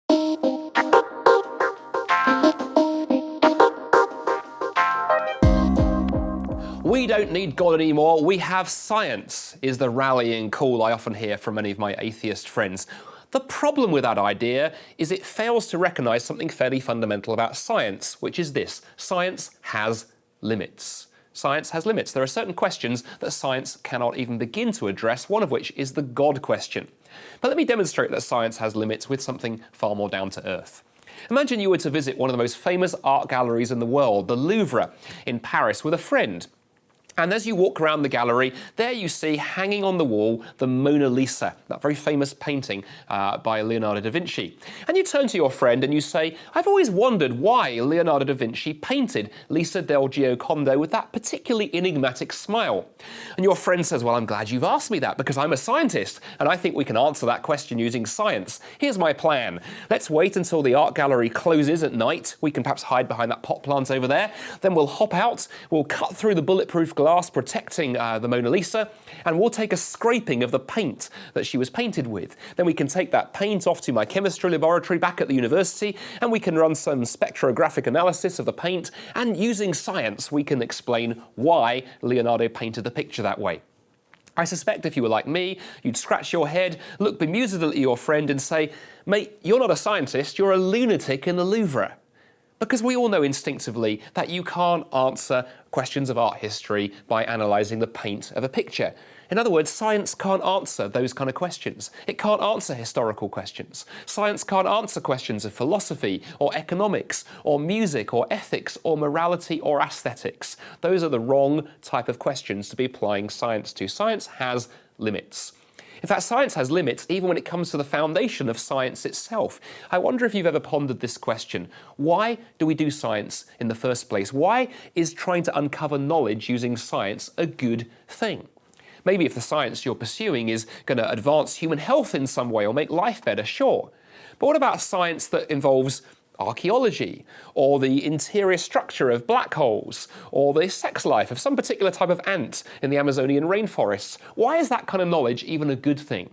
We don't need God anymore, we have science, is the rallying call I often hear from many of my atheist friends. The problem with that idea is it fails to recognise something fairly fundamental about science, which is this: science has limits. Science has limits. There are certain questions that science cannot even begin to address, one of which is the God question. But let me demonstrate that science has limits with something far more down to earth. Imagine you were to visit one of the most famous art galleries in the world, the Louvre in Paris, with a friend. And as you walk around the gallery, there you see hanging on the wall the Mona Lisa, that very famous painting by Leonardo da Vinci. And you turn to your friend and you say, "I've always wondered why Leonardo da Vinci painted Lisa del Giocondo with that particularly enigmatic smile." And your friend says, "Well, I'm glad you've asked me that because I'm a scientist and I think we can answer that question using science. Here's my plan. Let's wait until the art gallery closes at night. We can perhaps hide behind that pot plant over there. Then we'll hop out, we'll cut through the bulletproof glass protecting the Mona Lisa, and we'll take a scraping of the paint that she was painted with. Then we can take that paint off to my chemistry laboratory back at the university, and we can run some spectrographic analysis of the paint, and using science we can explain why Leonardo painted the picture that way." I suspect if you were like me, you'd scratch your head, look bemusedly at your friend and say, "Mate, you're not a scientist, you're a lunatic in the Louvre." Because we all know instinctively that you can't answer questions of art history by analysing the paint of a picture. In other words, science can't answer those kind of questions. It can't answer historical questions. Science can't answer questions of philosophy or economics or music or ethics or morality or aesthetics. Those are the wrong type of questions to be applying science to. Science has limits. In fact, science has limits even when it comes to the foundation of science itself. I wonder if you've ever pondered this question. Why do we do science in the first place? Why is trying to uncover knowledge using science a good thing? Maybe if the science you're pursuing is going to advance human health in some way or make life better, sure. But what about science that involves archaeology, or the interior structure of black holes, or the sex life of some particular type of ant in the Amazonian rainforests? Why is that kind of knowledge even a good thing?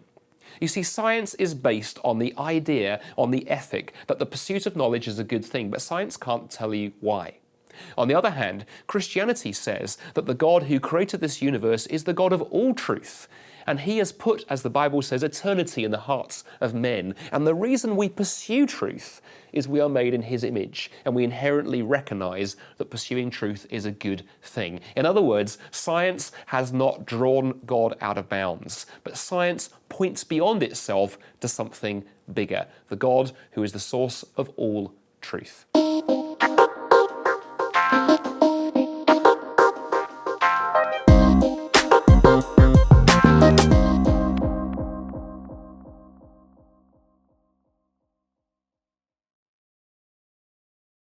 You see, science is based on the idea, on the ethic, that the pursuit of knowledge is a good thing, but science can't tell you why. On the other hand, Christianity says that the God who created this universe is the God of all truth, and he has put, as the Bible says, eternity in the hearts of men. And the reason we pursue truth is we are made in his image, and we inherently recognise that pursuing truth is a good thing. In other words, science has not drawn God out of bounds, but science points beyond itself to something bigger, the God who is the source of all truth.